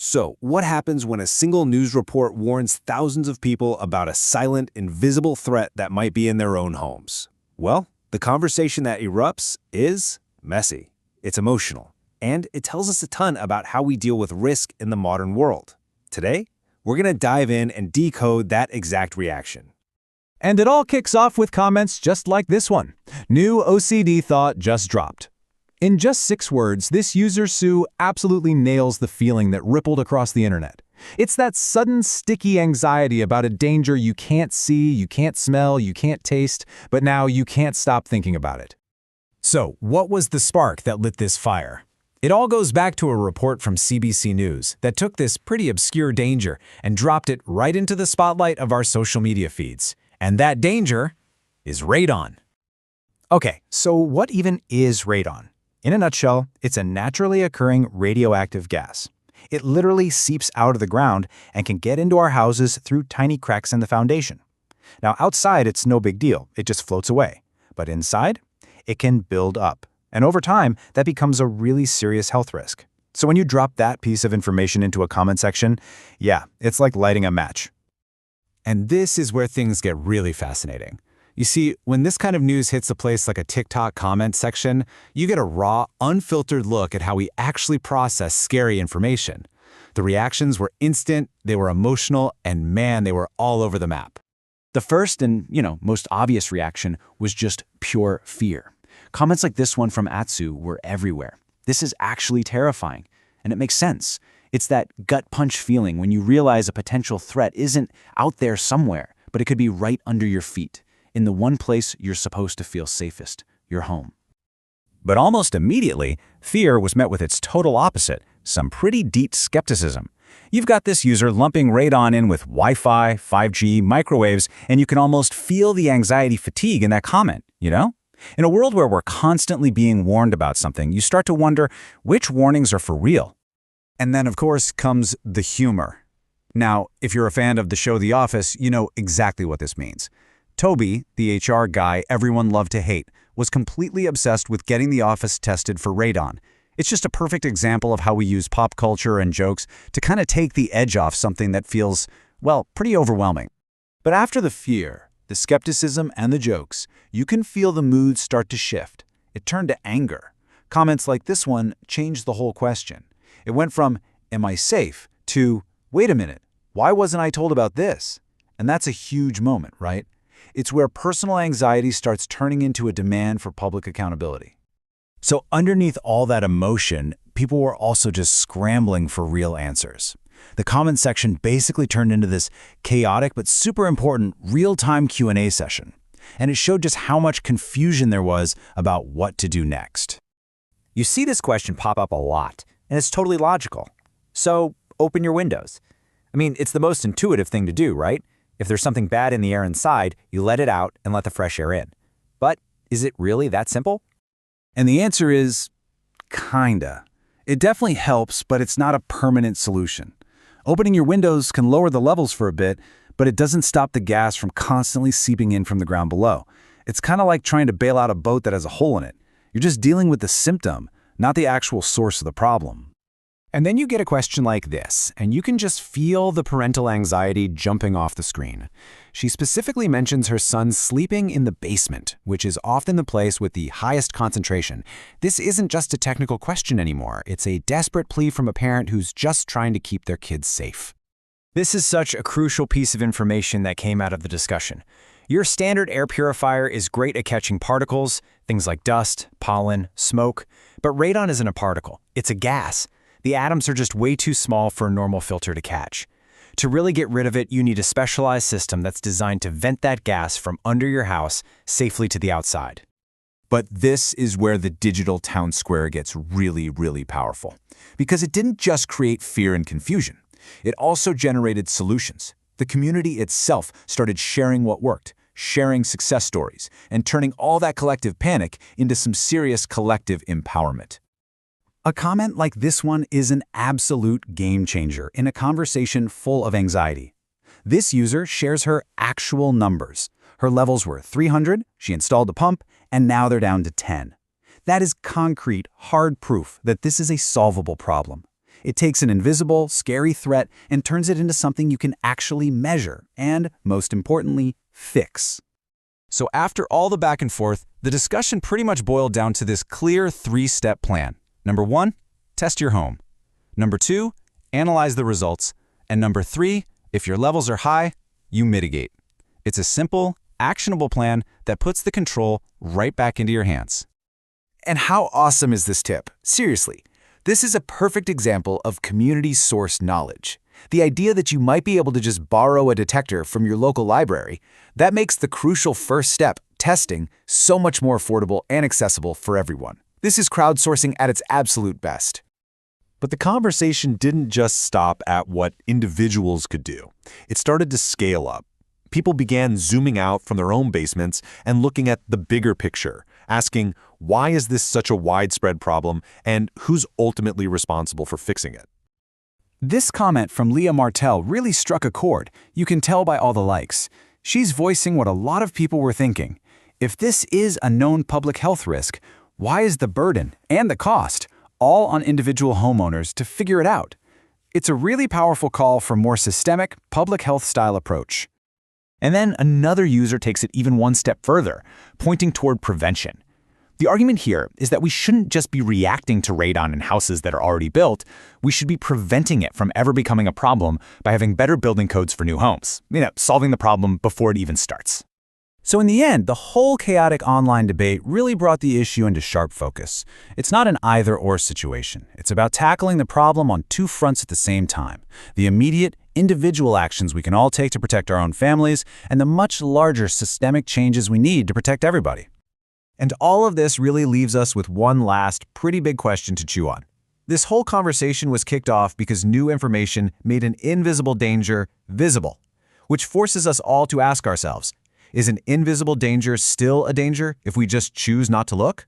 So, what happens when a single news report warns thousands of people about a silent, invisible threat that might be in their own homes? Well, the conversation that erupts is messy. It's emotional, and it tells us a ton about how we deal with risk in the modern world. Today, we're going to dive in and decode that exact reaction. And it all kicks off with comments just like this one. New OCD thought just dropped. In just 6 words, this user Sue absolutely nails the feeling that rippled across the internet. It's that sudden sticky anxiety about a danger you can't see, you can't smell, you can't taste, but now you can't stop thinking about it. So, what was the spark that lit this fire? It all goes back to a report from CBC News that took this pretty obscure danger and dropped it right into the spotlight of our social media feeds. And that danger is radon. Okay, so what even is radon? In a nutshell, it's a naturally occurring radioactive gas. It literally seeps out of the ground and can get into our houses through tiny cracks in the foundation. Now, outside, it's no big deal. It just floats away. But inside, it can build up. And over time, that becomes a really serious health risk. So when you drop that piece of information into a comment section, yeah, it's like lighting a match. And this is where things get really fascinating. You see, when this kind of news hits a place like a TikTok comment section, you get a raw, unfiltered look at how we actually process scary information. The reactions were instant, they were emotional, and man, they were all over the map. The first and, most obvious reaction was just pure fear. Comments like this one from Atsu were everywhere. This is actually terrifying, and it makes sense. It's that gut punch feeling when you realize a potential threat isn't out there somewhere, but it could be right under your feet, in the one place you're supposed to feel safest, your home. But almost immediately, fear was met with its total opposite, some pretty deep skepticism. You've got this user lumping radon in with Wi-Fi, 5G, microwaves, and you can almost feel the anxiety fatigue in that comment, In a world where we're constantly being warned about something, you start to wonder which warnings are for real. And then, of course, comes the humor. Now, if you're a fan of the show The Office, you know exactly what this means. Toby, the HR guy everyone loved to hate, was completely obsessed with getting the office tested for radon. It's just a perfect example of how we use pop culture and jokes to kind of take the edge off something that feels, pretty overwhelming. But after the fear, the skepticism, and the jokes, you can feel the mood start to shift. It turned to anger. Comments like this one changed the whole question. It went from, "Am I safe?" to, "Wait a minute, why wasn't I told about this?" And that's a huge moment, right? It's where personal anxiety starts turning into a demand for public accountability. So underneath all that emotion, people were also just scrambling for real answers. The comment section basically turned into this chaotic but super important real-time Q&A session. And it showed just how much confusion there was about what to do next. You see this question pop up a lot, and it's totally logical. So open your windows. It's the most intuitive thing to do, right? If there's something bad in the air inside, you let it out and let the fresh air in. But is it really that simple? And the answer is, kinda. It definitely helps, but it's not a permanent solution. Opening your windows can lower the levels for a bit, but it doesn't stop the gas from constantly seeping in from the ground below. It's kind of like trying to bail out a boat that has a hole in it. You're just dealing with the symptom, not the actual source of the problem. And then you get a question like this, and you can just feel the parental anxiety jumping off the screen. She specifically mentions her son sleeping in the basement, which is often the place with the highest concentration. This isn't just a technical question anymore. It's a desperate plea from a parent who's just trying to keep their kids safe. This is such a crucial piece of information that came out of the discussion. Your standard air purifier is great at catching particles, things like dust, pollen, smoke, but radon isn't a particle. It's a gas. The atoms are just way too small for a normal filter to catch. To really get rid of it, you need a specialized system that's designed to vent that gas from under your house safely to the outside. But this is where the digital town square gets really, really powerful. Because it didn't just create fear and confusion. It also generated solutions. The community itself started sharing what worked, sharing success stories, and turning all that collective panic into some serious collective empowerment. A comment like this one is an absolute game changer in a conversation full of anxiety. This user shares her actual numbers. Her levels were 300, she installed a pump, and now they're down to 10. That is concrete, hard proof that this is a solvable problem. It takes an invisible, scary threat and turns it into something you can actually measure and, most importantly, fix. So after all the back and forth, the discussion pretty much boiled down to this clear 3-step plan. Number 1, test your home. Number 2, analyze the results. And number 3, if your levels are high, you mitigate. It's a simple, actionable plan that puts the control right back into your hands. And how awesome is this tip? Seriously, this is a perfect example of community-sourced knowledge. The idea that you might be able to just borrow a detector from your local library, that makes the crucial first step, testing, so much more affordable and accessible for everyone. This is crowdsourcing at its absolute best. But the conversation didn't just stop at what individuals could do. It started to scale up. People began zooming out from their own basements and looking at the bigger picture, asking, why is this such a widespread problem and who's ultimately responsible for fixing it? This comment from Leah Martell really struck a chord. You can tell by all the likes. She's voicing what a lot of people were thinking. If this is a known public health risk, why is the burden and the cost all on individual homeowners to figure it out? It's a really powerful call for a more systemic, public health style approach. And then another user takes it even one step further, pointing toward prevention. The argument here is that we shouldn't just be reacting to radon in houses that are already built, we should be preventing it from ever becoming a problem by having better building codes for new homes, solving the problem before it even starts. So in the end, the whole chaotic online debate really brought the issue into sharp focus. It's not an either-or situation. It's about tackling the problem on two fronts at the same time: the immediate, individual actions we can all take to protect our own families, and the much larger systemic changes we need to protect everybody. And all of this really leaves us with one last, pretty big question to chew on. This whole conversation was kicked off because new information made an invisible danger visible, which forces us all to ask ourselves, is an invisible danger still a danger if we just choose not to look?